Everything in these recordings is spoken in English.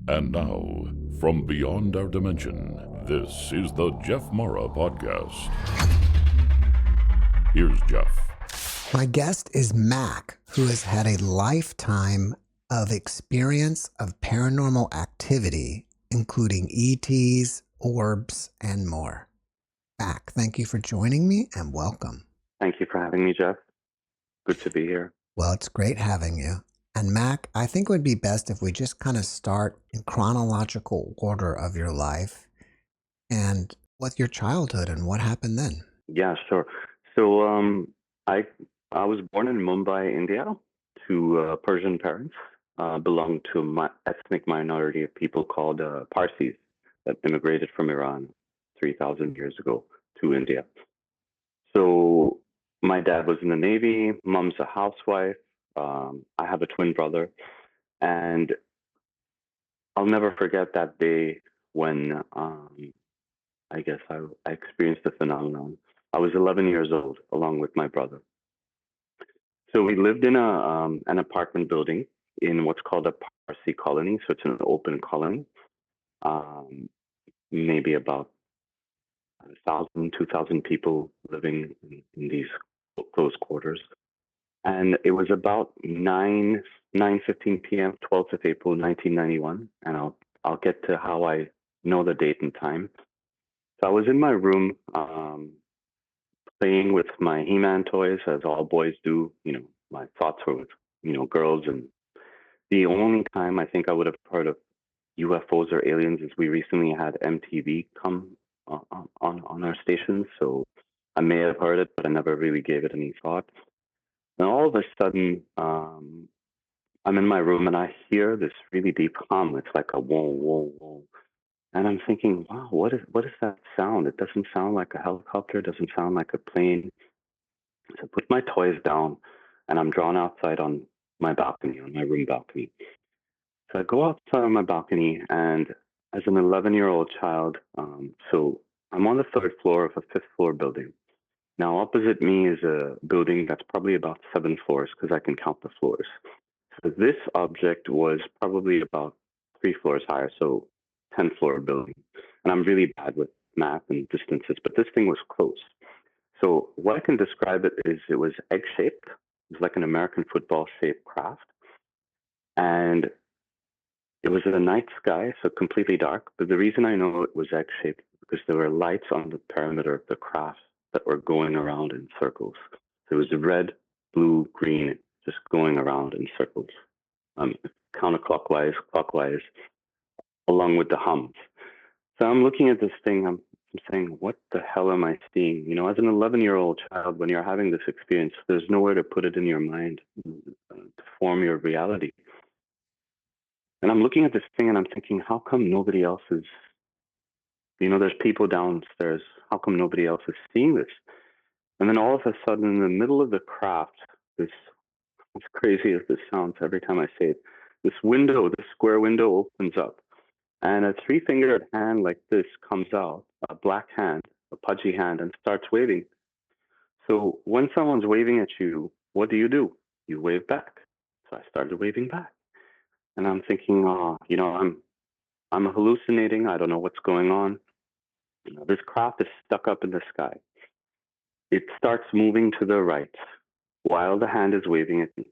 And now, from beyond our dimension, this is the JeffMara podcast. Here's Jeff. My guest is Mack, who has had a lifetime of experience of paranormal activity, including ETs, orbs, and more. Mack, thank you for joining me and welcome. Thank you for having me, Jeff. Good to be here. Well, it's great having you. And Mack, I think it would be best if we just kind of start in chronological order of your life and with your childhood and what happened then. Yeah, sure. So I was born in Mumbai, India, to Persian parents. Belonged to my ethnic minority of people called Parsis that immigrated from Iran 3,000 years ago to India. So my dad was in the Navy. Mom's a housewife. I have a twin brother, and I'll never forget that day when I guess I experienced the phenomenon. I was 11 years old, along with my brother. So we lived in an apartment building in what's called a Parsi colony. So it's an open colony, maybe about 1,000, 2,000 people living in these close quarters. And it was about 9:15 p.m., 12th of April, 1991. And I'll get to how I know the date and time. So I was in my room playing with my He-Man toys, as all boys do. My thoughts were with, girls. And the only time I think I would have heard of UFOs or aliens is we recently had MTV come on our station. So I may have heard it, but I never really gave it any thought. And all of a sudden, I'm in my room and I hear this really deep hum. It's like a whoa, whoa, whoa. And I'm thinking, wow, what is that sound? It doesn't sound like a helicopter. It doesn't sound like a plane. So I put my toys down and I'm drawn outside on my balcony, on my room balcony. So I go outside on my balcony, and as an 11-year-old child, so I'm on the third floor of a fifth floor building. Now, opposite me is a building that's probably about 7 floors because I can count the floors. So this object was probably about 3 floors higher, so 10-floor building. And I'm really bad with math and distances, but this thing was close. So what I can describe it is it was egg-shaped. It was like an American football-shaped craft. And it was in the night sky, so completely dark. But the reason I know it was egg-shaped is because there were lights on the perimeter of the craft that were going around in circles. So it was red, blue, green, just going around in circles, counterclockwise, clockwise, along with the hums. So I'm looking at this thing, I'm saying, what the hell am I seeing? As an 11-year-old child, when you're having this experience, there's nowhere to put it in your mind to form your reality. And I'm looking at this thing and I'm thinking, how come nobody else is, there's people downstairs. How come nobody else is seeing this? And then all of a sudden, in the middle of the craft, as crazy as this sounds every time I say it, this square window opens up. And a 3-fingered hand like this comes out, a black hand, a pudgy hand, and starts waving. So when someone's waving at you, what do? You wave back. So I started waving back. And I'm thinking, I'm hallucinating. I don't know what's going on. This craft is stuck up in the sky. It starts moving to the right while the hand is waving at me.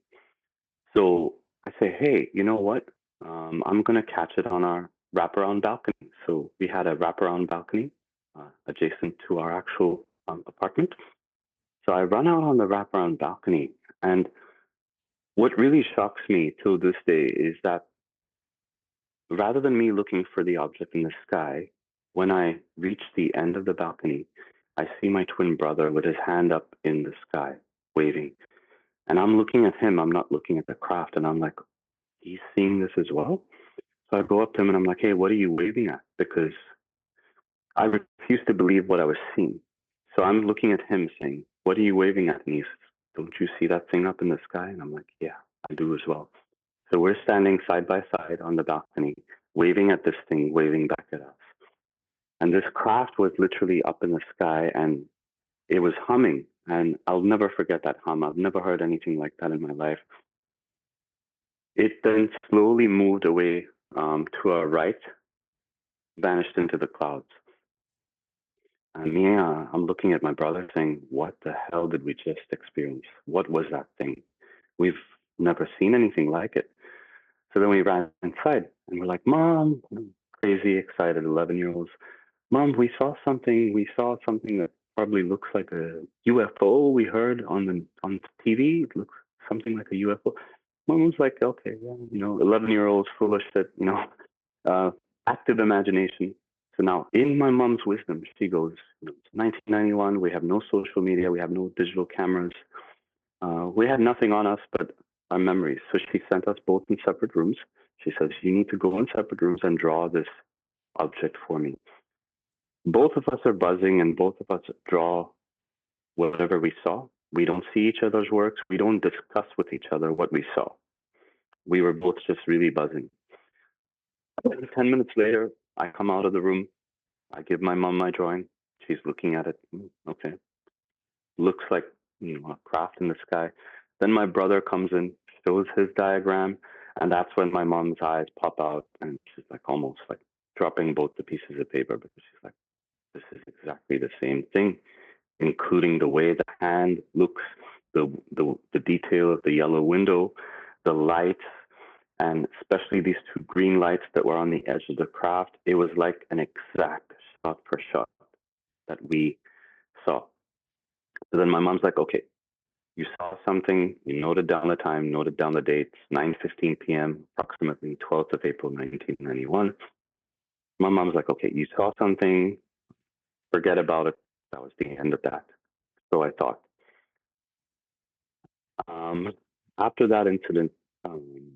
So I say, hey, you know what? I'm going to catch it on our wraparound balcony. So we had a wraparound balcony adjacent to our actual apartment. So I run out on the wraparound balcony. And what really shocks me till this day is that rather than me looking for the object in the sky, when I reach the end of the balcony, I see my twin brother with his hand up in the sky, waving. And I'm looking at him. I'm not looking at the craft. And I'm like, he's seeing this as well? So I go up to him and I'm like, hey, what are you waving at? Because I refuse to believe what I was seeing. So I'm looking at him saying, what are you waving at? And he says, don't you see that thing up in the sky? And I'm like, yeah, I do as well. So we're standing side by side on the balcony, waving at this thing, waving back at us. And this craft was literally up in the sky and it was humming. And I'll never forget that hum. I've never heard anything like that in my life. It then slowly moved away to our right, vanished into the clouds. And I'm looking at my brother saying, what the hell did we just experience? What was that thing? We've never seen anything like it. So then we ran inside and we're like, Mom, crazy excited 11-year-olds. Mom, we saw something. We saw something that probably looks like a UFO. We heard on TV. It looks something like a UFO. Mom was like, okay, yeah, 11-year-olds, full of shit, active imagination. So now, in my mom's wisdom, she goes, it's 1991. We have no social media. We have no digital cameras. We had nothing on us but our memories. So she sent us both in separate rooms. She says, you need to go in separate rooms and draw this object for me. Both of us are buzzing and both of us draw whatever we saw. We don't see each other's works. We don't discuss with each other what we saw. We were both just really buzzing. 10 minutes later, I come out of the room. I give my mom my drawing. She's looking at it. Okay. Looks like, a craft in the sky. Then my brother comes in, shows his diagram, and that's when my mom's eyes pop out and she's like almost like dropping both the pieces of paper because she's like, this is exactly the same thing, including the way the hand looks, the detail of the yellow window, the lights, and especially these two green lights that were on the edge of the craft. It was like an exact shot for shot that we saw. So then my mom's like, okay, you saw something, you noted down the time, noted down the dates, 9:15 p.m., approximately 12th of April, 1991. My mom's like, okay, you saw something, forget about it. That was the end of that. So I thought. Um, After that incident, um,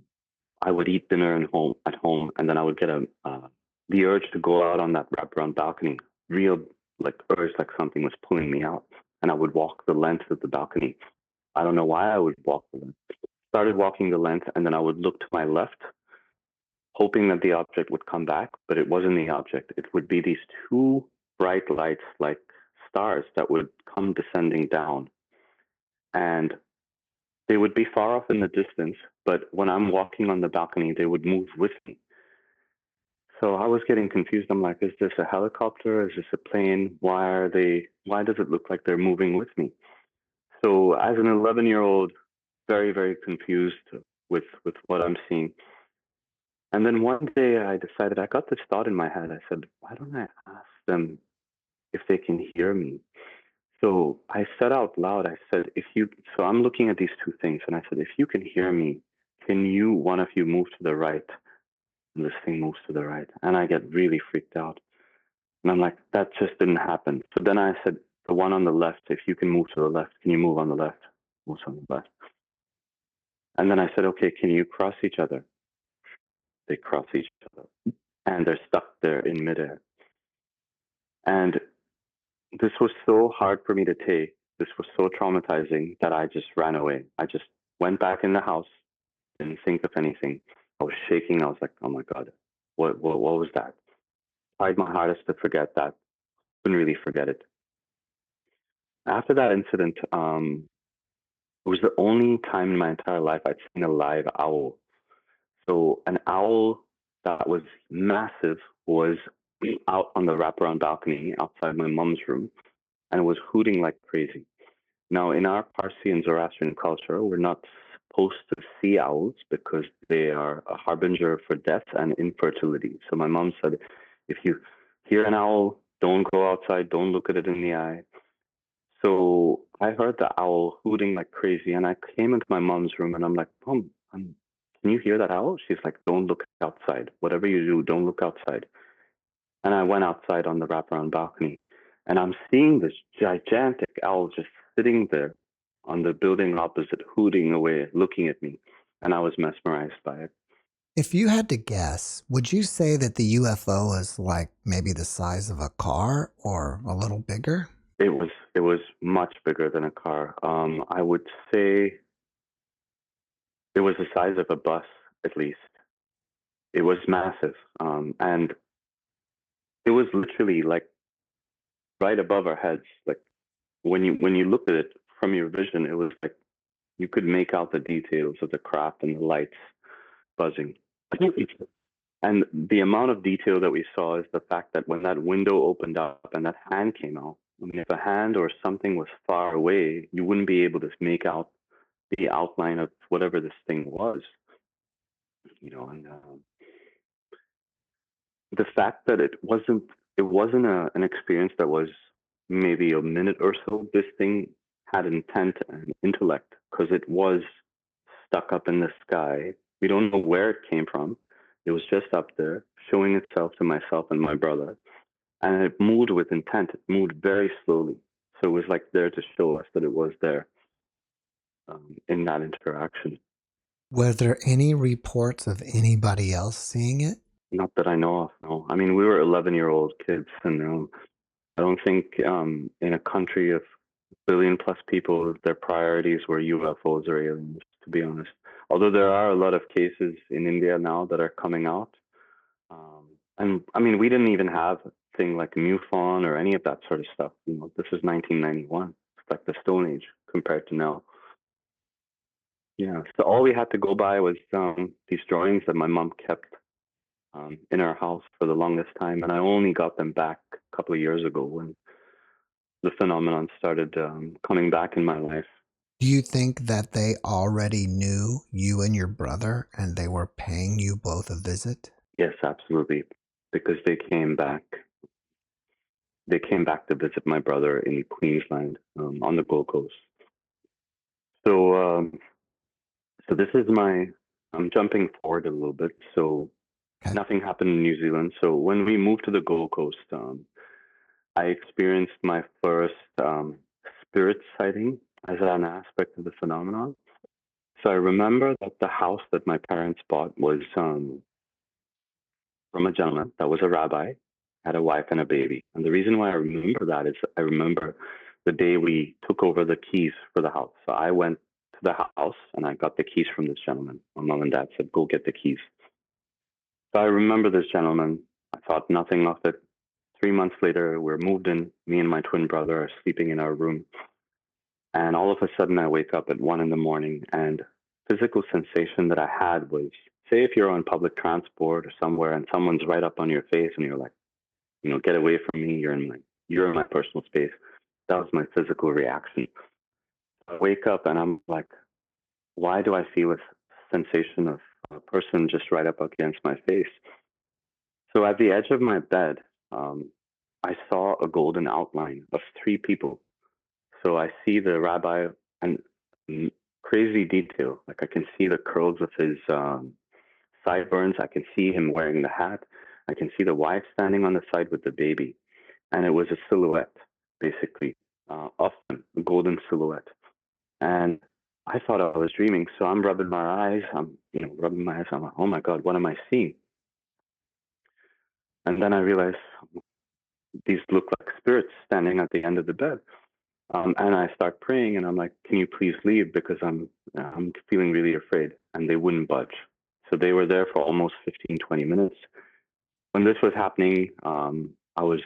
I would eat dinner at home, and then I would get the urge to go out on that wraparound balcony. Real like urge, like something was pulling me out, and I would walk the length of the balcony. I don't know why I would walk the length. Started walking the length, and then I would look to my left, hoping that the object would come back, but it wasn't the object. It would be these two bright lights, like stars, that would come descending down, and they would be far off in the distance, but when I'm walking on the balcony, they would move with me. So I was getting confused. I'm like, is this a helicopter? Is this a plane? Why does it look like they're moving with me? So as an 11-year-old, very, very confused with what I'm seeing. And then one day I decided, I got this thought in my head. I said, why don't I ask them if they can hear me? So I said out loud, I said, so I'm looking at these two things, and I said, if you can hear me, can one of you move to the right? And this thing moves to the right. And I get really freaked out. And I'm like, that just didn't happen. So then I said, the one on the left, if you can move to the left, can you move on the left? Moves on the left. And then I said, okay, can you cross each other? They cross each other. And they're stuck there in midair. And this was so hard for me to take. This was so traumatizing that I just ran away. I just went back in the house, didn't think of anything. I was shaking. I was like, oh my God, what was that? Tried my hardest to forget that. Couldn't really forget it. After that incident, it was the only time in my entire life I'd seen a live owl. So an owl that was massive was out on the wraparound balcony outside my mom's room, and it was hooting like crazy. Now, in our Parsi and Zoroastrian culture, we're not supposed to see owls because they are a harbinger for death and infertility. So my mom said, if you hear an owl, don't go outside, don't look at it in the eye. So I heard the owl hooting like crazy, and I came into my mom's room, and I'm like, Mom, can you hear that owl? She's like, don't look outside. Whatever you do, don't look outside. And I went outside on the wraparound balcony, and I'm seeing this gigantic owl just sitting there on the building opposite, hooting away, looking at me. And I was mesmerized by it. If you had to guess, would you say that the UFO is like maybe the size of a car or a little bigger? It was much bigger than a car. I would say it was the size of a bus, at least. It was massive, and it was literally like right above our heads. Like when you looked at it from your vision, it was like you could make out the details of the craft and the lights buzzing. And the amount of detail that we saw is the fact that when that window opened up and that hand came out, I mean, if a hand or something was far away, you wouldn't be able to make out the outline of whatever this thing was, and the fact that it wasn't an experience that was maybe a minute or so. This thing had intent and intellect because it was stuck up in the sky. We don't know where it came from. It was just up there, showing itself to myself and my brother, and it moved with intent. It moved very slowly, so it was like there to show us that it was there in that interaction. Were there any reports of anybody else seeing it? Not that I know of. No, I mean we were 11-year-old kids, and I don't think in a country of billion plus people, their priorities were UFOs or aliens, to be honest. Although there are a lot of cases in India now that are coming out. And I mean, we didn't even have a thing like MUFON or any of that sort of stuff. This is 1991. It's like the Stone Age compared to now. Yeah. So all we had to go by was these drawings that my mom kept in our house for the longest time. And I only got them back a couple of years ago when the phenomenon started coming back in my life. Do you think that they already knew you and your brother and they were paying you both a visit? Yes, absolutely. Because they came back. They came back to visit my brother in Queensland on the Gold Coast. So this is I'm jumping forward a little bit. So Okay. nothing happened in New Zealand. So when we moved to the Gold Coast, I experienced my first spirit sighting as an aspect of the phenomenon. So I remember that the house that my parents bought was from a gentleman that was a rabbi, had a wife and a baby. And the reason why I remember that is I remember the day we took over the keys for the house. So I went to the house and I got the keys from this gentleman. My mom and dad said, go get the keys. So I remember this gentleman. I thought nothing of it. 3 months later, we're moved in. Me and my twin brother are sleeping in our room. And all of a sudden, I wake up at 1 a.m. and physical sensation that I had was, say, if you're on public transport or somewhere and someone's right up on your face and you're like, get away from me. You're in my personal space. That was my physical reaction. I wake up and I'm like, why do I feel a sensation of a person just right up against my face? So at the edge of my bed, I saw a golden outline of three people. So I see the rabbi and crazy detail. Like I can see the curls of his sideburns. I can see him wearing the hat. I can see the wife standing on the side with the baby. And it was a silhouette, basically, of them, a golden silhouette. And I thought I was dreaming. So I'm rubbing my eyes. Rubbing my eyes. I'm like, oh my God, what am I seeing? And then I realized these look like spirits standing at the end of the bed. And I start praying, and I'm like, "Can you please leave because I'm feeling really afraid." And they wouldn't budge. So they were there for almost 15, 20 minutes. When this was happening, I was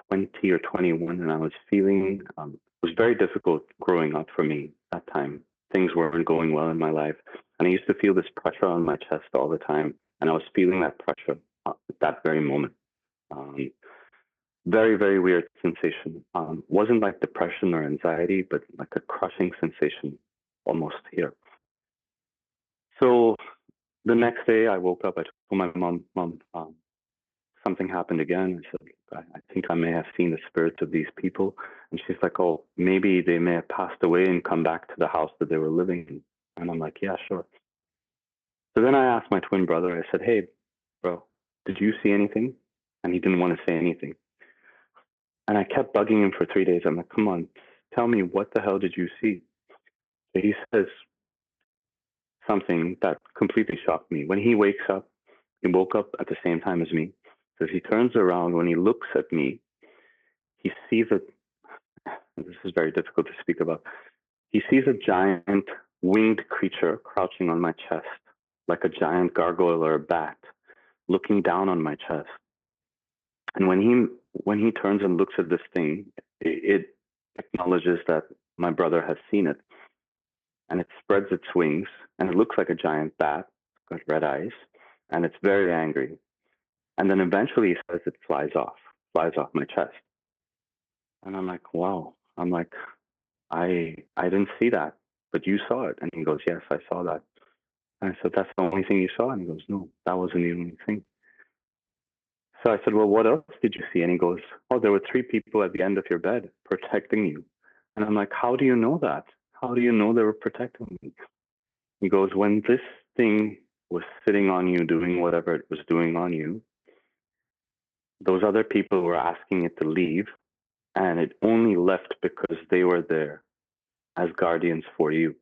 20 or 21, and I was feeling it was very difficult growing up for me that time. Things weren't going well in my life, and I used to feel this pressure on my chest all the time, and I was feeling that pressure at that very moment. Um, Very, very weird sensation. Wasn't like depression or anxiety, but like a crushing sensation almost here. So the next day I woke up, I told my mom, something happened again. I said, I think I may have seen the spirits of these people. And she's like, oh, maybe they may have passed away and come back to the house that they were living in. And I'm like, yeah, sure. So then I asked my twin brother, I said, hey, bro, did you see anything? And he didn't want to say anything. And I kept bugging him for 3 days. I'm like, come on, tell me, what the hell did you see? So he says something that completely shocked me. When he wakes up, he woke up at the same time as me. So he turns around, when he looks at me, he sees this is very difficult to speak about. He sees a giant winged creature crouching on my chest, like a giant gargoyle or a bat, looking down on my chest. And when he turns and looks at this thing, it acknowledges that my brother has seen it, and it spreads its wings, and it looks like a giant bat, got red eyes, and it's very angry. And then eventually he says it flies off my chest. And I'm like, wow. I'm like, I didn't see that, but you saw it. And he goes, yes, I saw that. And I said, that's the only thing you saw? And he goes, no, that wasn't the only thing. So I said, well, what else did you see? And he goes, oh, there were 3 people at the end of your bed protecting you. And I'm like, how do you know that? How do you know they were protecting me? He goes, when this thing was sitting on you, doing whatever it was doing on you, those other people were asking it to leave, and it only left because they were there as guardians for you.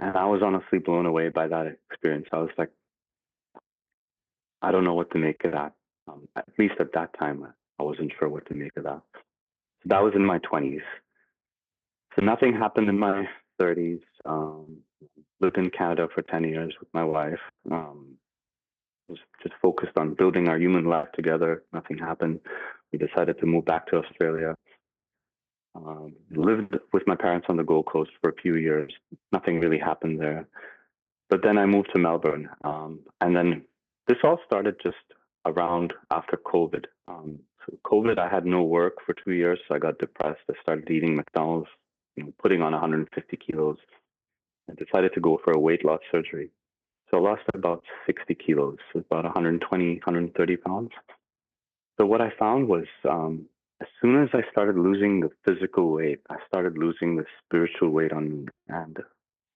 And I was honestly blown away by that experience. I was like, I don't know what to make of that. At least at that time, I wasn't sure what to make of that. So that was in my 20s. So nothing happened in my 30s. Lived in Canada for 10 years with my wife. Was just focused on building our human life together. Nothing happened. We decided to move back to Australia. Lived with my parents on the Gold Coast for a few years. Nothing really happened there. But then I moved to Melbourne. And then this all started just around after COVID. So COVID, I had no work for 2 years, so I got depressed. I started eating McDonald's, putting on 150 kilos. I decided to go for a weight loss surgery. So I lost about 60 kilos, so about 120, 130 pounds. So what I found was as soon as I started losing the physical weight, I started losing the spiritual weight on me. And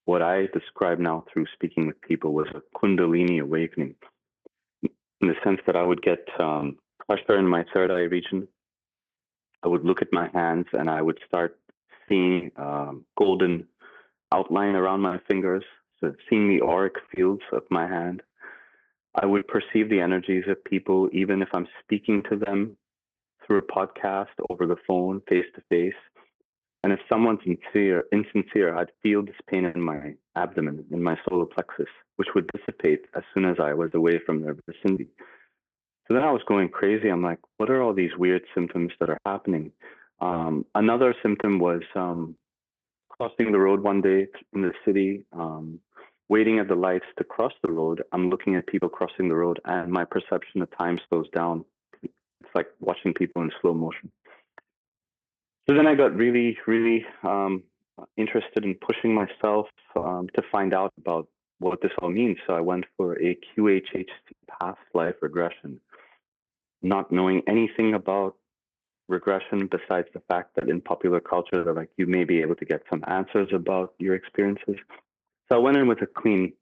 what I describe now through speaking with people was a Kundalini awakening, in the sense that I would get pressure in my third eye region. I would look at my hands and I would start seeing golden outline around my fingers, so seeing the auric fields of my hand. I would perceive the energies of people, even if I'm speaking to them through a podcast, over the phone, face to face. And if someone's insincere, I'd feel this pain in my abdomen, in my solar plexus, which would dissipate as soon as I was away from their vicinity. So then I was going crazy. I'm like, what are all these weird symptoms that are happening? Another symptom was crossing the road one day in the city, waiting at the lights to cross the road. I'm looking at people crossing the road, and my perception of time slows down. It's like watching people in slow motion. So then I got really, really interested in pushing myself to find out about what this all means. So I went for a QHHC past life regression, not knowing anything about regression besides the fact that in popular culture, they're like, you may be able to get some answers about your experiences. So I went in with a clean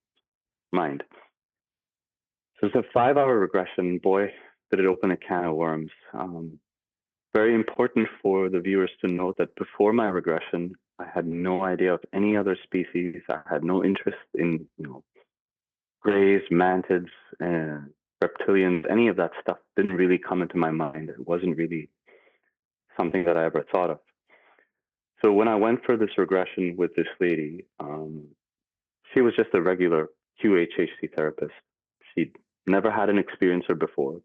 mind. So it's a 5-hour regression. Boy, did it open a can of worms. Very important for the viewers to note that before my regression, I had no idea of any other species. I had no interest in, grays, mantids, reptilians. Any of that stuff didn't really come into my mind. It wasn't really something that I ever thought of. So when I went for this regression with this lady, she was just a regular QHHC therapist. She'd never had an experiencer before.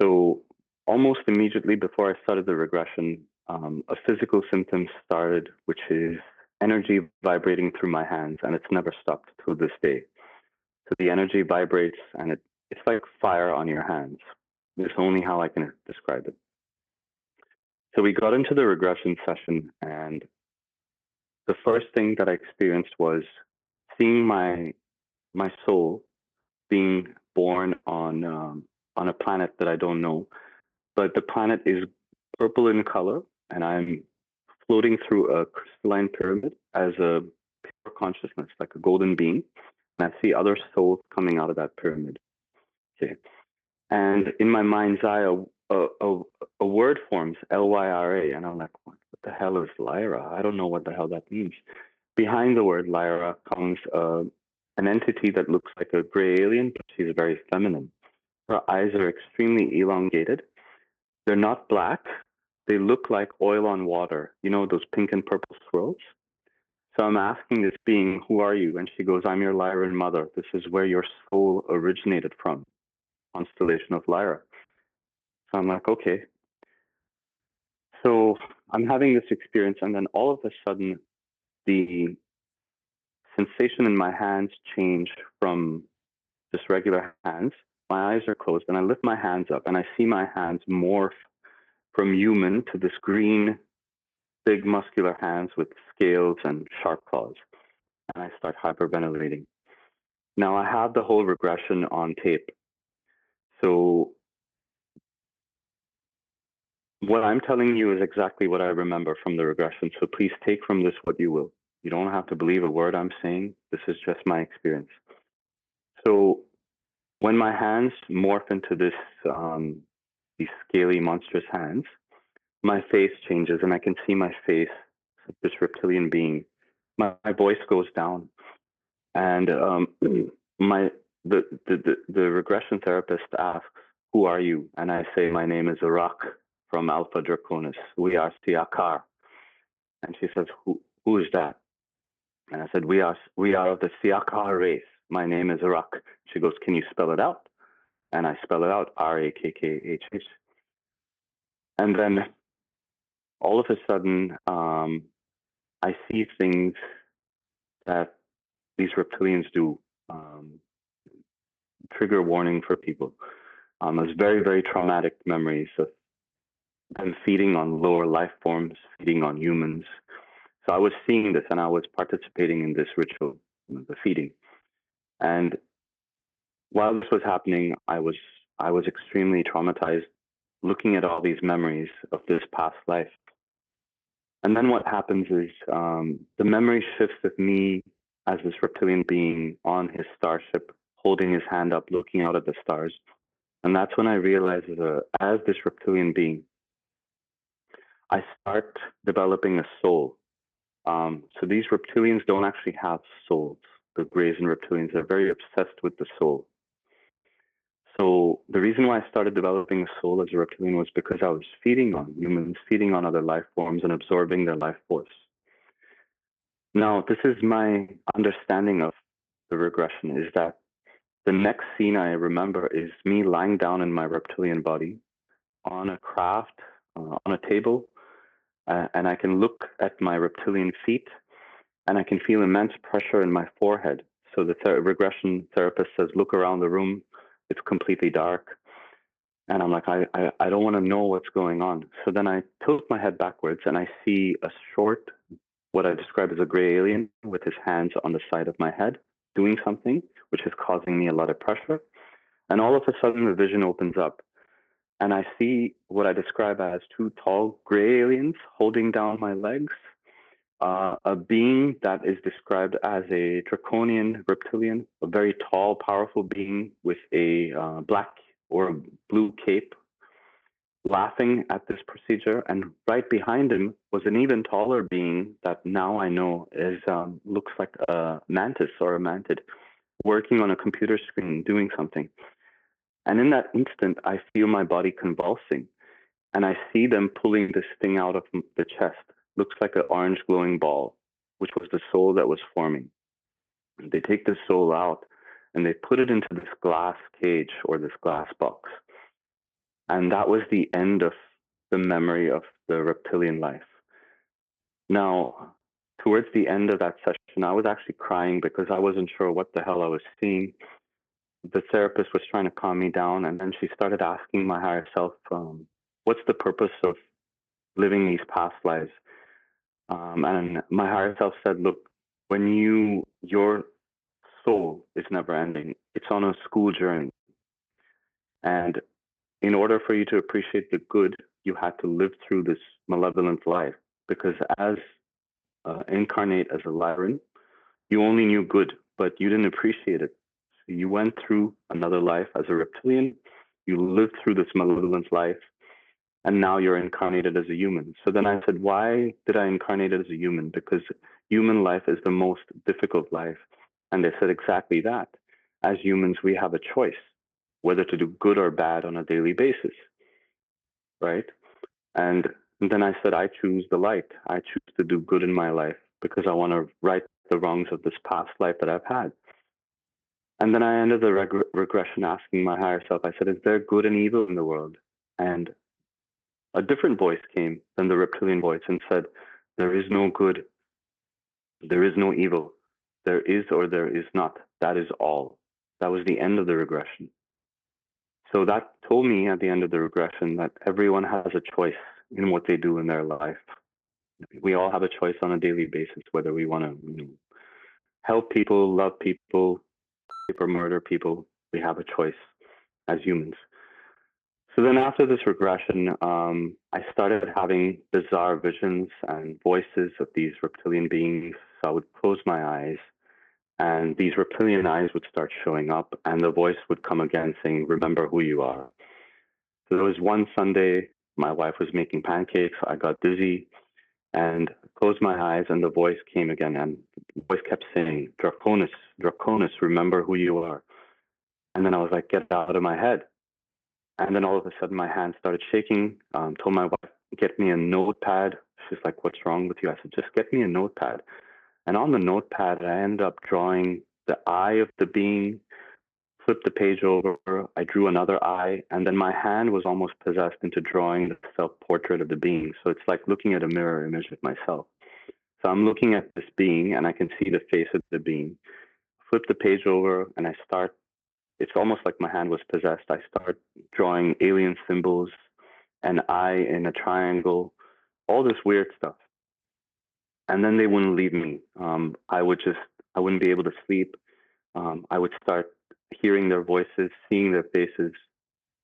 So almost immediately before I started the regression, a physical symptom started, which is energy vibrating through my hands, and it's never stopped till this day. So the energy vibrates, and it's like fire on your hands. It's only how I can describe it. So we got into the regression session, and the first thing that I experienced was seeing my soul being born on a planet that I don't know, but the planet is purple in color, and I'm floating through a crystalline pyramid as a pure consciousness, like a golden being, and I see other souls coming out of that pyramid. Okay, and in my mind's eye, a word forms, Lyra, and I'm like, what the hell is Lyra? I don't know what the hell that means. Behind the word Lyra comes an entity that looks like a gray alien, but she's very feminine. Her eyes are extremely elongated. They're not black. They look like oil on water. You know, those pink and purple swirls? So I'm asking this being, who are you? And she goes, I'm your Lyran mother. This is where your soul originated from, constellation of Lyra. So I'm like, okay. So I'm having this experience, and then all of a sudden, the sensation in my hands changed from just regular hands. My eyes are closed, and I lift my hands up, and I see my hands morph from human to this green, big, muscular hands with scales and sharp claws. And I start hyperventilating. Now, I have the whole regression on tape. So, what I'm telling you is exactly what I remember from the regression. So, please take from this what you will. You don't have to believe a word I'm saying. This is just my experience. So, when my hands morph into these scaly, monstrous hands, my face changes, and I can see my face, this reptilian being. My voice goes down, and my the regression therapist asks, "Who are you?" And I say, "My name is Iraq from Alpha Draconis. We are Siakar." And she says, "Who is that?" And I said, "We are of the Siakar race. My name is Iraq." She goes, "Can you spell it out?" And I spell it out, Rakkh. And then all of a sudden, I see things that these reptilians do. Trigger warning for people. There's very, very traumatic memories of them feeding on lower life forms, feeding on humans. So I was seeing this, and I was participating in this ritual, the feeding. And while this was happening, I was extremely traumatized, looking at all these memories of this past life. And then what happens is the memory shifts with me as this reptilian being on his starship, holding his hand up, looking out at the stars. And that's when I realized as this reptilian being, I start developing a soul. So these reptilians don't actually have souls. The Greys and reptilians are very obsessed with the soul. So the reason why I started developing a soul as a reptilian was because I was feeding on humans, feeding on other life forms, and absorbing their life force. Now, this is my understanding of the regression, is that the next scene I remember is me lying down in my reptilian body on a craft, on a table, and I can look at my reptilian feet, and I can feel immense pressure in my forehead. So the regression therapist says, "Look around the room. It's completely dark." And I'm like, I don't want to know what's going on. So then I tilt my head backwards, and I see a short, what I describe as a gray alien with his hands on the side of my head doing something, which is causing me a lot of pressure. And all of a sudden, the vision opens up, and I see what I describe as two tall gray aliens holding down my legs. A being that is described as a draconian reptilian, a very tall, powerful being with a black or a blue cape, laughing at this procedure. And right behind him was an even taller being that now I know is looks like a mantis or a mantid, working on a computer screen, doing something. And in that instant, I feel my body convulsing, and I see them pulling this thing out of the chest. Looks like an orange glowing ball, which was the soul that was forming. They take the soul out, and they put it into this glass cage or this glass box. And that was the end of the memory of the reptilian life. Now, towards the end of that session, I was actually crying because I wasn't sure what the hell I was seeing. The therapist was trying to calm me down, and then she started asking my higher self, what's the purpose of living these past lives? And my higher self said, look, your soul is never ending. It's on a school journey. And in order for you to appreciate the good, you had to live through this malevolent life. Because as incarnate as a Lyran, you only knew good, but you didn't appreciate it. So you went through another life as a reptilian. You lived through this malevolent life, and now you're incarnated as a human. So then I said, why did I incarnate as a human? Because human life is the most difficult life. And they said exactly that. As humans, we have a choice whether to do good or bad on a daily basis, right? And then I said, I choose the light. I choose to do good in my life because I want to right the wrongs of this past life that I've had. And then I ended the regression asking my higher self, I said, is there good and evil in the world? And a different voice came than the reptilian voice and said, there is no good. There is no evil. There is or there is not. That is all. that was the end of the regression. So that told me at the end of the regression that everyone has a choice in what they do in their life. We all have a choice on a daily basis, whether we want to help people, love people, rape or murder people. We have a choice as humans. So then after this regression, I started having bizarre visions and voices of these reptilian beings. So I would close my eyes and these reptilian eyes would start showing up and the voice would come again saying, remember who you are. So there was one Sunday, my wife was making pancakes. I got dizzy and closed my eyes and the voice came again. And the voice kept saying, Draconis, Draconis, remember who you are. And then I was like, get out of my head. And then all of a sudden, my hand started shaking. Told my wife, get me a notepad. She's like, what's wrong with you? I said, just get me a notepad. And on the notepad, I ended up drawing the eye of the being, flipped the page over. I drew another eye. And then my hand was almost possessed into drawing the self-portrait of the being. So it's like looking at a mirror image of myself. So I'm looking at this being and I can see the face of the being. Flip the page over and I start, it's almost like my hand was possessed. I start drawing alien symbols, an eye in a triangle, all this weird stuff. And then they wouldn't leave me. I wouldn't be able to sleep. I would start hearing their voices, seeing their faces,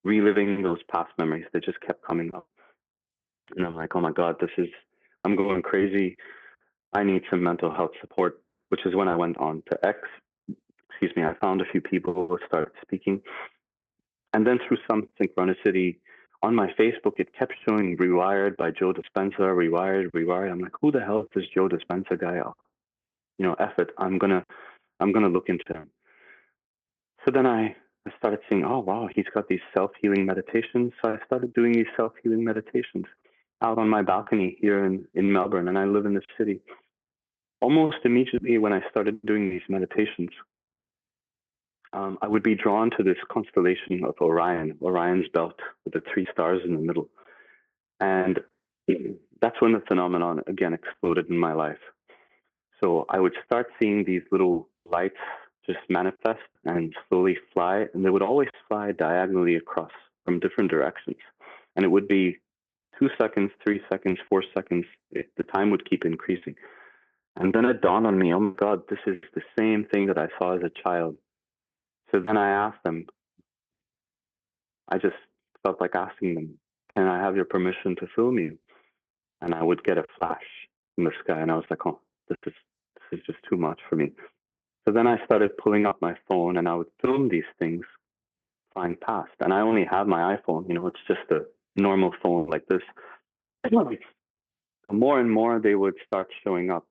reliving those past memories that just kept coming up. And I'm like, oh my God, I'm going crazy. I need some mental health support, which is when I went on to X. Excuse me, I found a few people who started speaking. And then through some synchronicity on my Facebook, it kept showing Rewired by Joe Dispenza, Rewired, Rewired. I'm like, who the hell is this Joe Dispenza guy? F it. I'm gonna look into him. So then I started seeing, oh wow, he's got these self-healing meditations. So I started doing these self-healing meditations out on my balcony here in Melbourne, and I live in the city. Almost immediately when I started doing these meditations, I would be drawn to this constellation of Orion's belt with the 3 stars in the middle. And that's when the phenomenon again exploded in my life. So I would start seeing these little lights just manifest and slowly fly, and they would always fly diagonally across from different directions. And it would be 2 seconds, 3 seconds, 4 seconds. The time would keep increasing. And then it dawned on me, oh my God, this is the same thing that I saw as a child. So then I asked them, I just felt like asking them, can I have your permission to film you? And I would get a flash in the sky. And I was like, oh, this is just too much for me. So then I started pulling up my phone and I would film these things flying past. And I only have my iPhone, it's just a normal phone like this. More and more they would start showing up.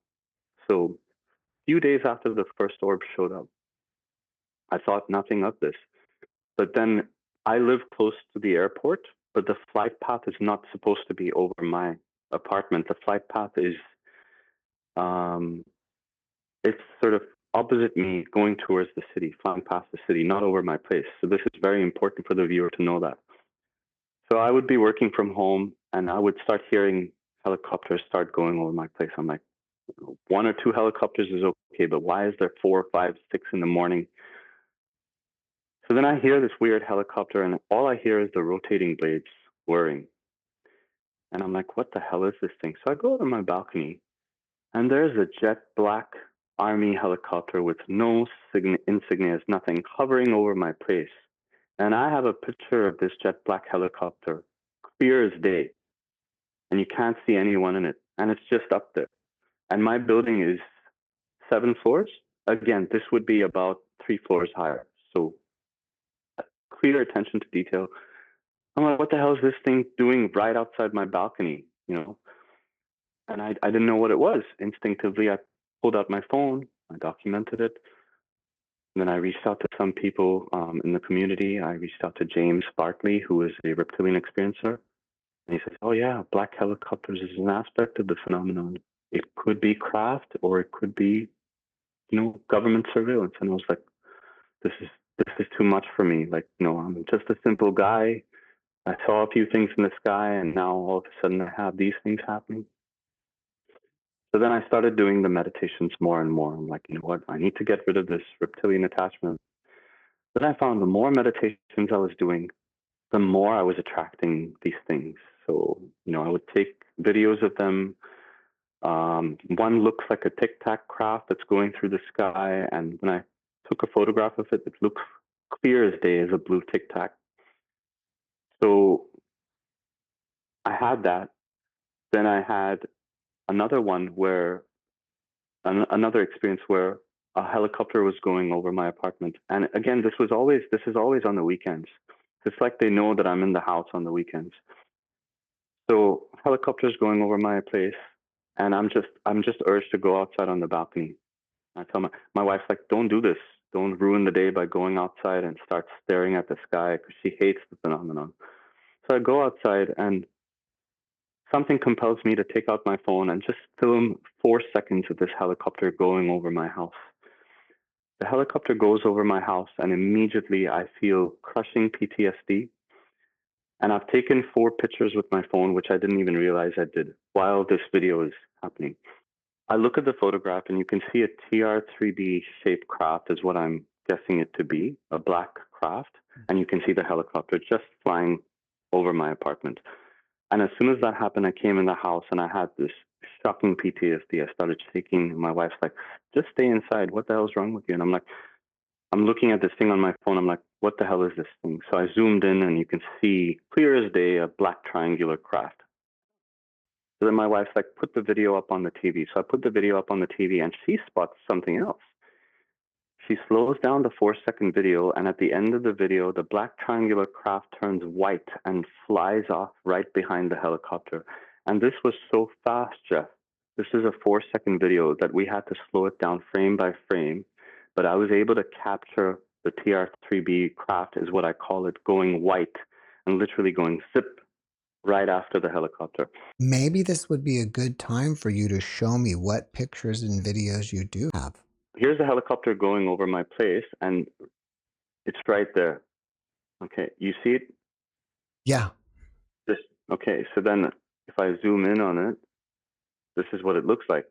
So a few days after the first orb showed up, I thought nothing of this. But then I live close to the airport, but the flight path is not supposed to be over my apartment. The flight path is, it's sort of opposite me going towards the city, flying past the city, not over my place. So this is very important for the viewer to know that. So I would be working from home and I would start hearing helicopters start going over my place. I'm like, 1 or 2 helicopters is okay, but why is there 4, 5, 6 in the morning? So then I hear this weird helicopter and all I hear is the rotating blades whirring. And I'm like, what the hell is this thing? So I go to my balcony and there's a jet black army helicopter with no insignias, nothing, hovering over my place. And I have a picture of this jet black helicopter, clear as day. And you can't see anyone in it. And it's just up there. And my building is 7 floors. Again, this would be about 3 floors higher. So clear attention to detail. I'm like, what the hell is this thing doing right outside my balcony? And I didn't know what it was. Instinctively, I pulled out my phone, I documented it. And then I reached out to some people in the community. I reached out to James Bartley, who is a reptilian experiencer. And he says, oh yeah, black helicopters is an aspect of the phenomenon. It could be craft or it could be, government surveillance. And I was like, this is too much for me. Like, I'm just a simple guy. I saw a few things in the sky and now all of a sudden I have these things happening. So then I started doing the meditations more and more. I'm like, you know what? I need to get rid of this reptilian attachment. Then I found the more meditations I was doing, the more I was attracting these things. So, I would take videos of them. One looks like a tic tac craft that's going through the sky. And when I took a photograph of it, it looks clear as day as a blue tic tac. So I had that. Then I had another one where another experience where a helicopter was going over my apartment. And again, this is always on the weekends. It's like they know that I'm in the house on the weekends. So helicopters going over my place, and I'm just urged to go outside on the balcony. I tell my wife's like, don't do this. Don't ruin the day by going outside and start staring at the sky because she hates the phenomenon. So I go outside and something compels me to take out my phone and just film 4 seconds of this helicopter going over my house. The helicopter goes over my house, and immediately I feel crushing PTSD. And I've taken 4 pictures with my phone, which I didn't even realize I did while this video is happening. I look at the photograph, and you can see a TR-3B shaped craft, is what I'm guessing it to be, a black craft. And you can see the helicopter just flying over my apartment. And as soon as that happened, I came in the house and I had this shocking PTSD. I started shaking. My wife's like, just stay inside. What the hell's wrong with you? And I'm like, I'm looking at this thing on my phone. I'm like, what the hell is this thing? So I zoomed in and you can see clear as day a black triangular craft. So then my wife's like, put the video up on the TV. So I put the video up on the TV and she spots something else. She slows down the 4 second video, and at the end of the video, the black triangular craft turns white and flies off right behind the helicopter. And this was so fast, Jeff. This is a 4 second video that we had to slow it down frame by frame, but I was able to capture the TR-3B craft, is what I call it, going white and literally going zip right after the helicopter. Maybe this would be a good time for you to show me what pictures and videos you do have. Here's the helicopter going over my place, and it's right there. Okay, you see it? Yeah. Okay, so then if I zoom in on it, this is what it looks like.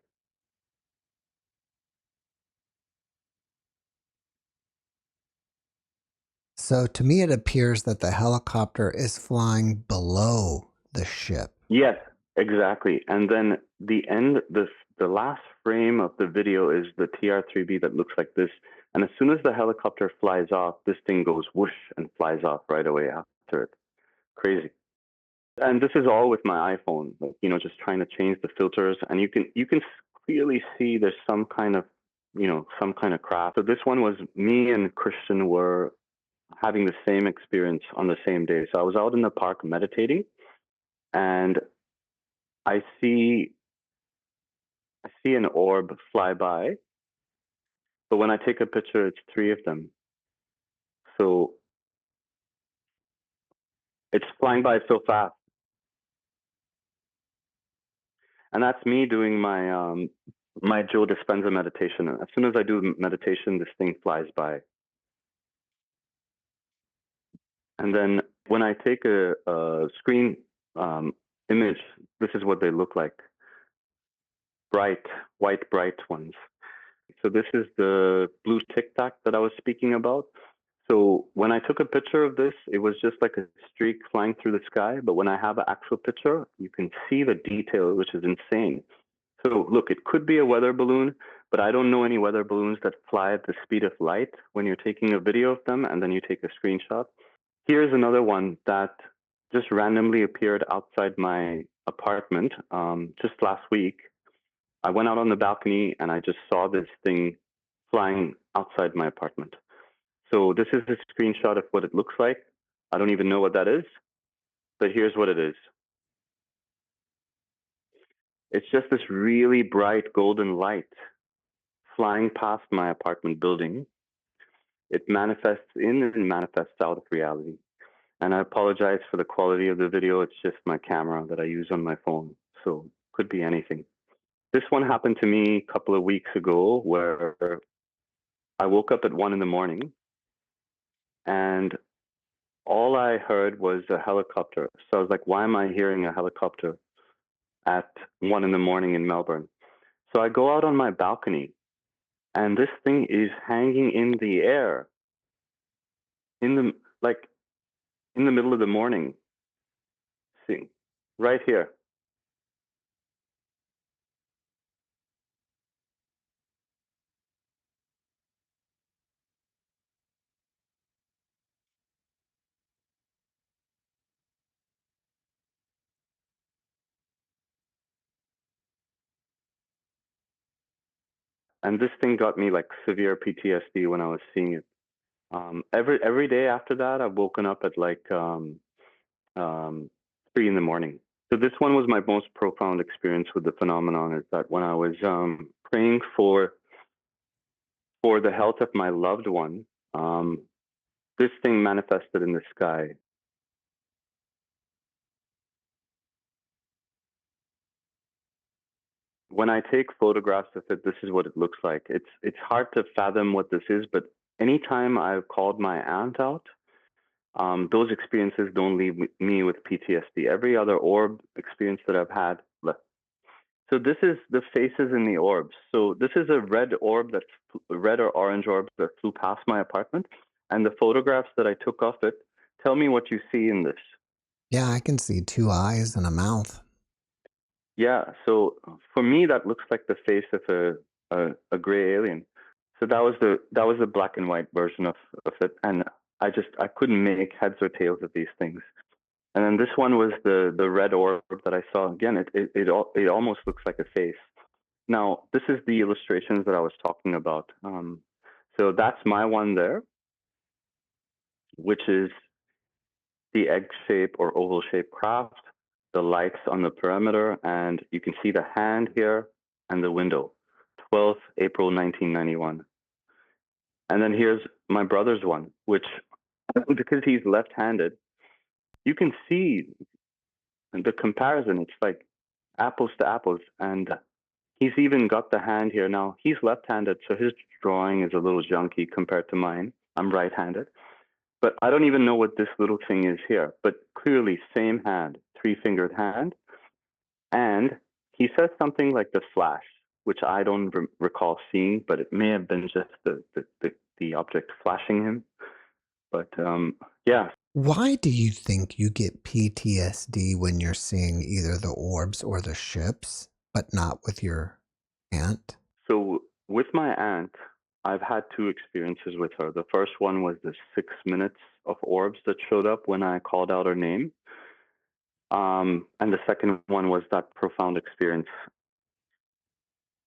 So to me, it appears that the helicopter is flying below the ship. Yes, exactly. And then the last frame of the video is the TR-3B that looks like this. And as soon as the helicopter flies off, this thing goes whoosh and flies off right away after it. Crazy. And this is all with my iPhone, like, just trying to change the filters. And you can clearly see there's some kind of craft. So this one was me and Christian were having the same experience on the same day. So I was out in the park meditating, and I see an orb fly by, but when I take a picture, it's 3 of them. So it's flying by so fast, and that's me doing my Joe Dispenza meditation. As soon as I do meditation, this thing flies by, and then when I take a screen image, this is what they look like: bright, white, bright ones. So this is the blue tic tac that I was speaking about. So when I took a picture of this, it was just like a streak flying through the sky. But when I have an actual picture, you can see the detail, which is insane. So look, it could be a weather balloon, but I don't know any weather balloons that fly at the speed of light when you're taking a video of them and then you take a screenshot. Here's another one that just randomly appeared outside my apartment just last week. I went out on the balcony and I just saw this thing flying outside my apartment. So this is a screenshot of what it looks like. I don't even know what that is, but here's what it is. It's just this really bright golden light flying past my apartment building. It manifests in and manifests out of reality. And I apologize for the quality of the video. It's just my camera that I use on my phone. So could be anything. This one happened to me a couple of weeks ago where I woke up at 1 a.m. and all I heard was a helicopter. So I was like, why am I hearing a helicopter at 1 a.m. in Melbourne? So I go out on my balcony and this thing is hanging in the air. in the like in the middle of the morning. See, right here. And this thing got me like severe PTSD when I was seeing it. Every day after that, I've woken up at like um, 3 in the morning. So this one was my most profound experience with the phenomenon. Is that when I was praying for the health of my loved one, um, this thing manifested in the sky. When I take photographs of it, this is what it looks like. It's hard to fathom what this is, but anytime I've called my aunt out, those experiences don't leave me with PTSD. Every other orb experience that I've had. So this is the faces in the orbs. So this is a red orb that's red or orange orb that flew past my apartment, and the photographs that I took of it. Tell me what you see in this. Yeah, I can see two eyes and a mouth. Yeah. So for me, that looks like the face of a gray alien. So that was the black and white version of it, and I couldn't make heads or tails of these things. And then this one was the red orb that I saw. Again, it almost looks like a face. Now, this is the illustrations that I was talking about. So that's my one there, which is the egg shape or oval shape craft, the lights on the perimeter, and you can see the hand here and the window. 12th April 1991. And then here's my brother's one, which, because he's left handed, you can see the comparison. It's like apples to apples. And he's even got the hand here. Now, he's left handed, so his drawing is a little junky compared to mine. I'm right handed. But I don't even know what this little thing is here. But clearly, same hand, three-fingered hand. And he says something like the flash, which I don't recall seeing, but it may have been just the object flashing him. But yeah. Why do you think you get PTSD when you're seeing either the orbs or the ships, but not with your aunt? So with my aunt, I've had two experiences with her. The first one was the 6 minutes of orbs that showed up when I called out her name. And the second one was that profound experience.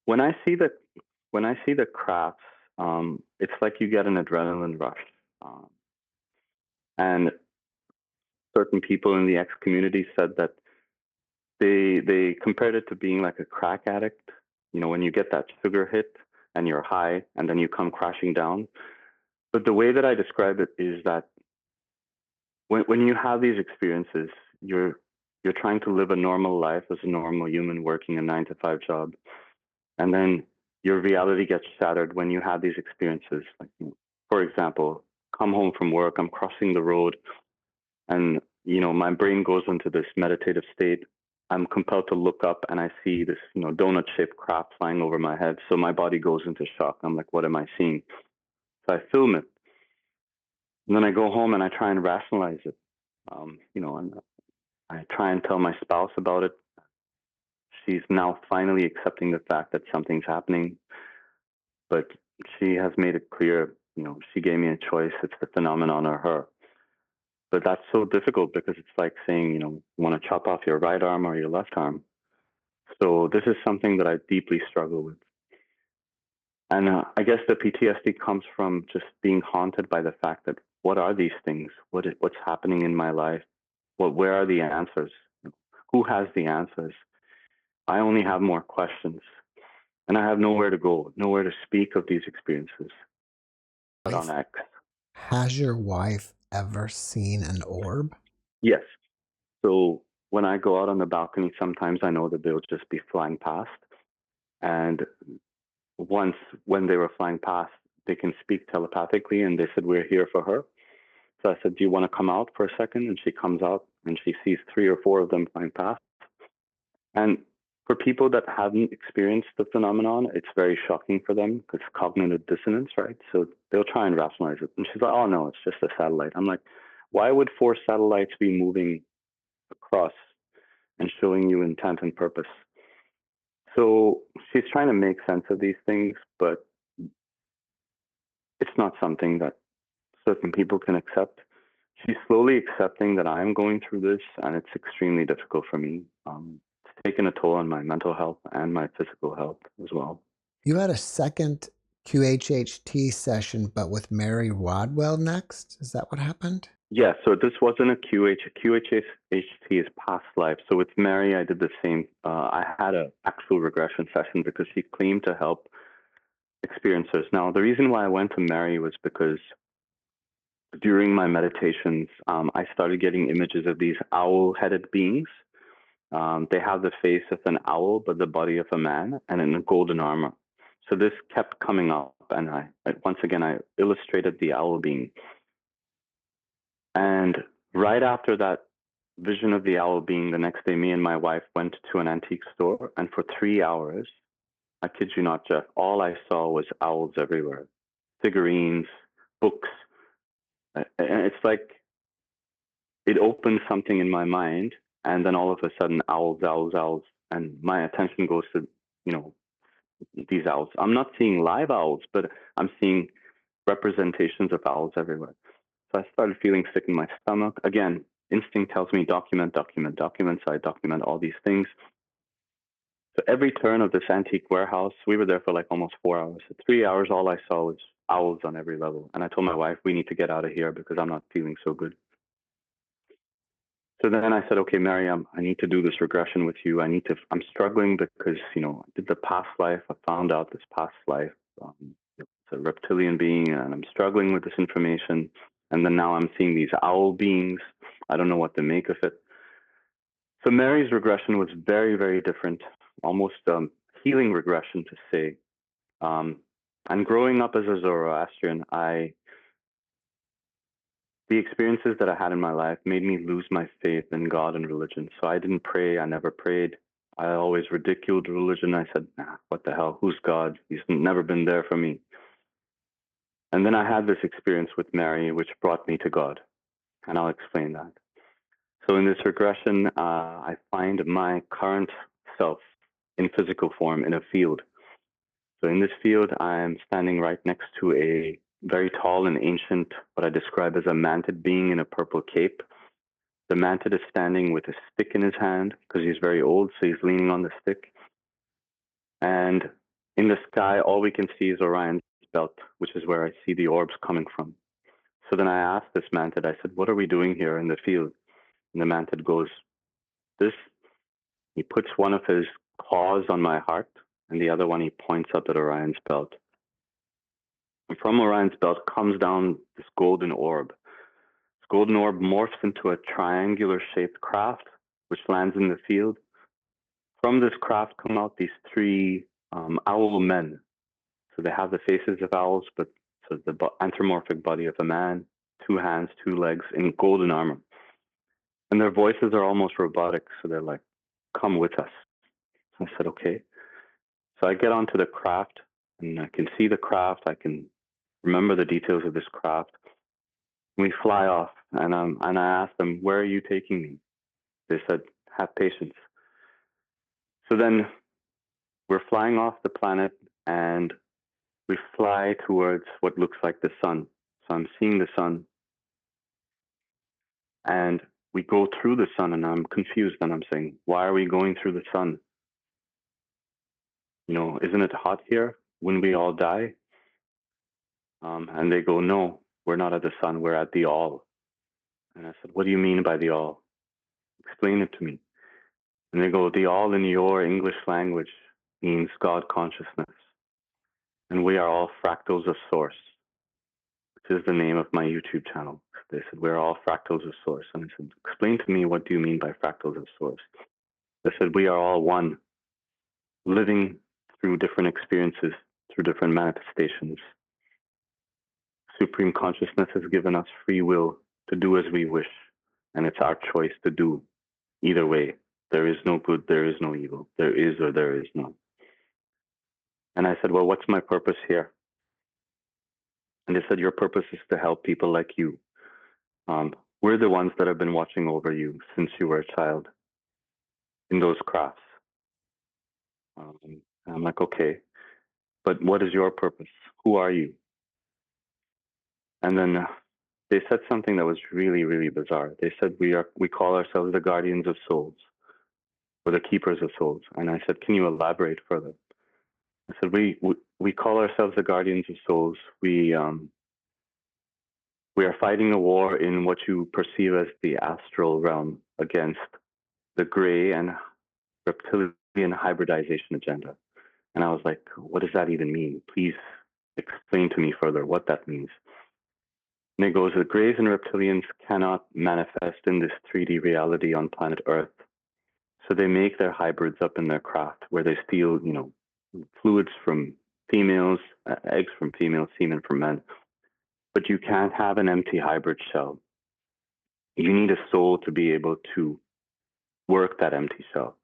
When I see the crafts, it's like you get an adrenaline rush. Um, and certain people in the X community said that they compared it to being like a crack addict. You know, when you get that sugar hit and you're high and then you come crashing down. But the way that I describe it is that when you have these experiences, you're trying to live a normal life as a normal human working a 9 to 5 job, and then your reality gets shattered when you have these experiences. Like, for example, come home from work, I'm crossing the road, and my brain goes into this meditative state. I'm compelled to look up, and I see this donut-shaped craft flying over my head. So my body goes into shock. I'm like, what am I seeing? So I film it, and then I go home and I try and rationalize it. And I try and tell my spouse about it. She's now finally accepting the fact that something's happening, but she has made it clear, she gave me a choice. It's the phenomenon or her. But that's so difficult because it's like saying, you want to chop off your right arm or your left arm. So this is something that I deeply struggle with. And I guess the PTSD comes from just being haunted by the fact that what are these things? What's happening in my life? Where are the answers? Who has the answers? I only have more questions, and I have nowhere to go, nowhere to speak of these experiences. But on X, Has your wife ever seen an orb? yes. So when I go out on the balcony, sometimes I know that they'll just be flying past. And once, when they were flying past, they can speak telepathically, and they said, "We're here for her." So I said, "Do you want to come out for a second?" And she comes out, and she sees 3 or 4 of them flying past. And For people that haven't experienced the phenomenon, it's very shocking for them because cognitive dissonance, right? So they'll try and rationalize it. And she's like, oh, no, it's just a satellite. I'm like, why would four satellites be moving across and showing you intent and purpose? So she's trying to make sense of these things, but it's not something that certain people can accept. She's slowly accepting that I'm going through this, and it's extremely difficult for me. It's taken a toll on my mental health and my physical health as well. You had a second QHHT session, but with Mary Rodwell next? Is that what happened? Yeah, so this wasn't a QHHT is past life. So with Mary, I did the same. I had an actual regression session because she claimed to help experiencers. Now, the reason why I went to Mary was because during my meditations, I started getting images of these owl-headed beings. They have the face of an owl, but the body of a man, and in a golden armor. So this kept coming up, and I once again I illustrated the owl being. And right after that vision of the owl being, the next day, me and my wife went to an antique store, and for 3 hours, I kid you not, Jeff, all I saw was owls everywhere, figurines, books. And it's like it opened something in my mind, and then all of a sudden, owls, owls, owls, and my attention goes to, you know, these owls. I'm not seeing live owls, but I'm seeing representations of owls everywhere. So I started feeling sick in my stomach. Again, instinct tells me document, document, document. So I document all these things. So every turn of this antique warehouse, we were there for like almost 4 hours. So 3 hours, all I saw was owls on every level. And I told my wife, we need to get out of here because I'm not feeling so good. So then I said, okay, Mary, I need to do this regression with you. I'm struggling because, you know, I did the past life. I found out this past life. It's a reptilian being, and I'm struggling with this information. And then now I'm seeing these owl beings. I don't know what to make of it. So Mary's regression was very, very different, almost healing regression to say. And growing up as a Zoroastrian, the experiences that I had in my life made me lose my faith in God and religion. So I didn't pray. I never prayed. I always ridiculed religion. I said, nah, what the hell? Who's God? He's never been there for me. And then I had this experience with Mary, which brought me to God. And I'll explain that. So in this regression, I find my current self in physical form in a field. So in this field, I'm standing right next to a very tall and ancient, what I describe as a mantid being in a purple cape. The mantid is standing with a stick in his hand because he's very old, so he's leaning on the stick. And in the sky, all we can see is Orion's belt, which is where I see the orbs coming from. So then I asked this mantid, I said, what are we doing here in the field? And the mantid goes, this. He puts one of his claws on my heart, and the other one he points up at Orion's belt. And from Orion's belt comes down this golden orb. This golden orb morphs into a triangular shaped craft, which lands in the field. From this craft come out these three owl men. So they have the faces of owls, but so the anthropomorphic body of a man, 2 hands, 2 legs in golden armor. And their voices are almost robotic. So they're like, come with us. So I said, okay. So I get onto the craft and I can see the craft. I can remember the details of this craft. We fly off and I asked them, where are you taking me? They said, have patience. So then we're flying off the planet and we fly towards what looks like the sun. So I'm seeing the sun and we go through the sun and I'm confused and I'm saying, why are we going through the sun? You know, isn't it hot here? Wouldn't we all die? And they go, no, we're not at the sun, we're at the all. And I said, what do you mean by the all? Explain it to me. And they go, the all in your English language means God consciousness. And we are all fractals of source, which is the name of my YouTube channel. They said, we're all fractals of source. And I said, explain to me, what do you mean by fractals of source? They said, we are all one, living through different experiences, through different manifestations. Supreme consciousness has given us free will to do as we wish, and it's our choice to do either way. There is no good, there is no evil. There is or there is none. And I said, well, what's my purpose here? And they said, your purpose is to help people like you. We're the ones that have been watching over you since you were a child in those crafts. And I'm like, okay, but what is your purpose? Who are you? And then they said something that was really, really bizarre. They said, we call ourselves the guardians of souls, or the keepers of souls. And I said, can you elaborate further? I said, we call ourselves the guardians of souls. We are fighting a war in what you perceive as the astral realm against the gray and reptilian hybridization agenda. And I was like, what does that even mean? Please explain to me further what that means. And it goes, the grays and reptilians cannot manifest in this 3D reality on planet Earth. So they make their hybrids up in their craft where they steal, fluids from females, eggs from females, semen from men. But you can't have an empty hybrid shell. You need a soul to be able to work that empty shell.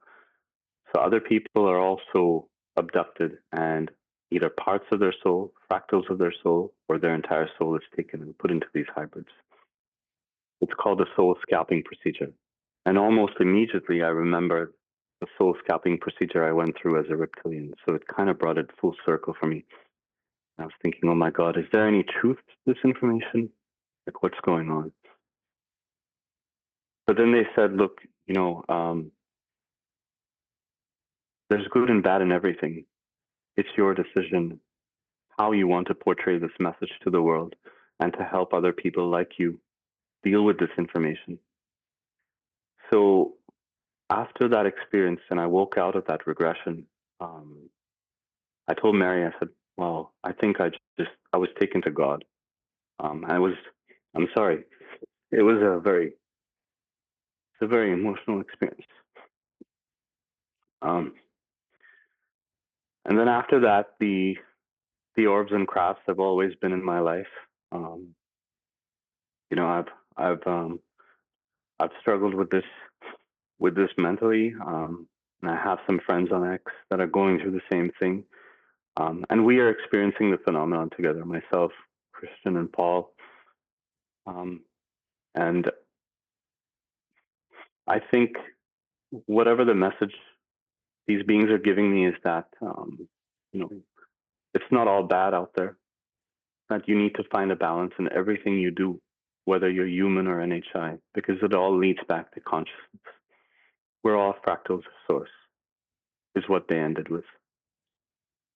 So other people are also abducted, and either parts of their soul, fractals of their soul, or their entire soul is taken and put into these hybrids. It's called the soul scalping procedure. And almost immediately, I remember the soul scalping procedure I went through as a reptilian. So it kind of brought it full circle for me. I was thinking, oh my God, is there any truth to this information? Like, what's going on? But then they said, look, there's good and bad in everything. It's your decision how you want to portray this message to the world and to help other people like you deal with this information. So after that experience, and I woke out of that regression, I told Mary, I said, well, I think I was taken to God. I'm sorry. It was it's a very emotional experience. And then after that, the orbs and crafts have always been in my life. I've struggled with this mentally, and I have some friends on X that are going through the same thing, and we are experiencing the phenomenon together. Myself, Christian, and Paul, and I think whatever the message these beings are giving me is that it's not all bad out there. That you need to find a balance in everything you do, whether you're human or NHI, because it all leads back to consciousness. We're all fractals of source, is what they ended with.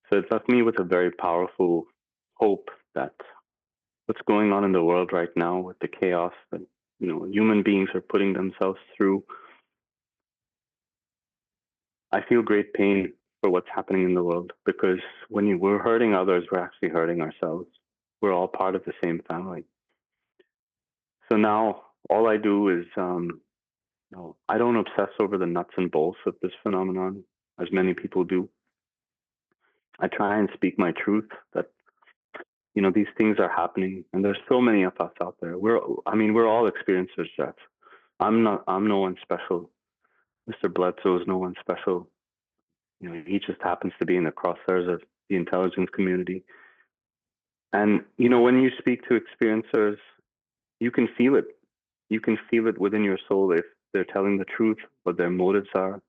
So it left me with a very powerful hope that what's going on in the world right now with the chaos that human beings are putting themselves through. I feel great pain for what's happening in the world, because when we're hurting others, we're actually hurting ourselves. We're all part of the same family. So now all I do is, I don't obsess over the nuts and bolts of this phenomenon, as many people do. I try and speak my truth that, these things are happening, and there's so many of us out there. We're all experiencers, Jeff. I'm no one special. Mr. Bledsoe is no one special. He just happens to be in the crosshairs of the intelligence community. And, when you speak to experiencers, you can feel it. You can feel it within your soul if they're telling the truth, what their motives are.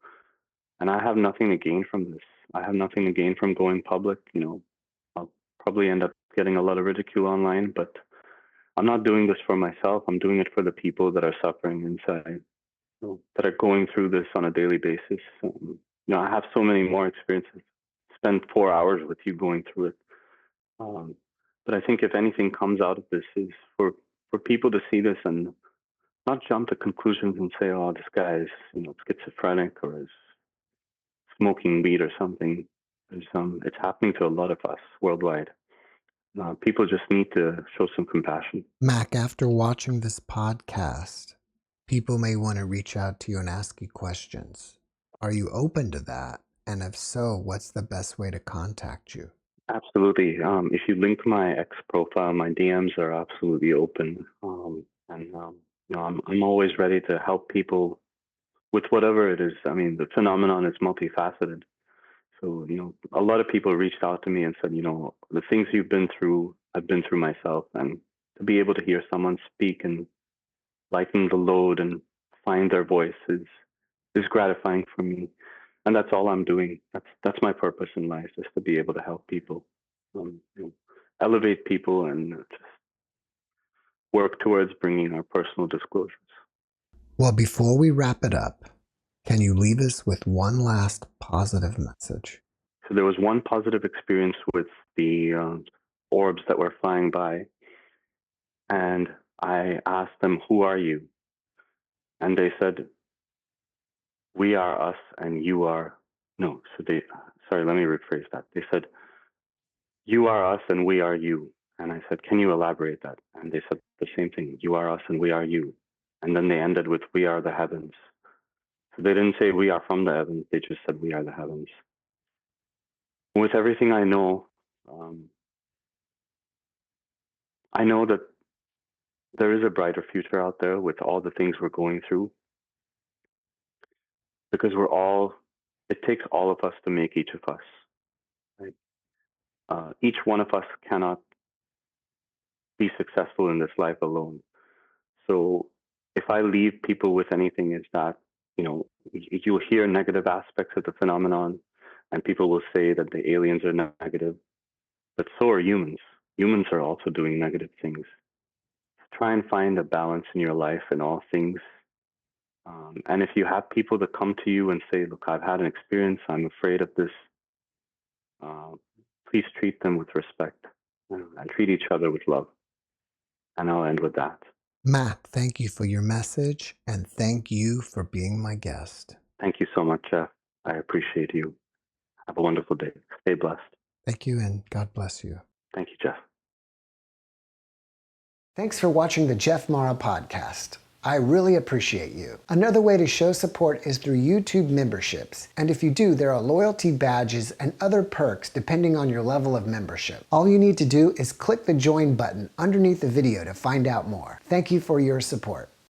And I have nothing to gain from this. I have nothing to gain from going public. I'll probably end up getting a lot of ridicule online, but I'm not doing this for myself. I'm doing it for the people that are suffering inside, that are going through this on a daily basis. I have so many more experiences. Spend 4 hours with you going through it. But I think if anything comes out of this is for people to see this and not jump to conclusions and say, oh, this guy is, schizophrenic or is smoking weed or something. It's happening to a lot of us worldwide. People just need to show some compassion. Mack, after watching this podcast, people may want to reach out to you and ask you questions. Are you open to that? And if so, what's the best way to contact you? Absolutely. If you link my X profile, my DMs are absolutely open. I'm always ready to help people with whatever it is. I mean, the phenomenon is multifaceted. So, a lot of people reached out to me and said, the things you've been through, I've been through myself. And to be able to hear someone speak and lighten the load and find their voice is gratifying for me. And that's all I'm doing. That's my purpose in life, is to be able to help people, elevate people, and just work towards bringing our personal disclosures. Well, before we wrap it up, can you leave us with one last positive message? So there was one positive experience with the orbs that were flying by, and I asked them, "Who are you?" And they said, "We are us, and you are." No, so they. Sorry, let me rephrase that. They said, "You are us, and we are you." And I said, "Can you elaborate that?" And they said the same thing: "You are us, and we are you." And then they ended with, "We are the heavens." So they didn't say we are from the heavens. They just said we are the heavens. With everything um, I know that there is a brighter future out there with all the things we're going through, because it takes all of us to make each of us. Right? Each one of us cannot be successful in this life alone. So if I leave people with anything, is that, you'll hear negative aspects of the phenomenon, and people will say that the aliens are negative, but so are humans. Humans are also doing negative things. Try and find a balance in your life in all things. And if you have people that come to you and say, "Look, I've had an experience, I'm afraid of this," uh, please treat them with respect, and treat each other with love. And I'll end with that. Mack, thank you for your message, and thank you for being my guest. Thank you so much, Jeff. I appreciate you. Have a wonderful day. Stay blessed. Thank you, and God bless you. Thank you, Jeff. Thanks for watching the JeffMara podcast. I really appreciate you. Another way to show support is through YouTube memberships. And if you do, there are loyalty badges and other perks depending on your level of membership. All you need to do is click the join button underneath the video to find out more. Thank you for your support.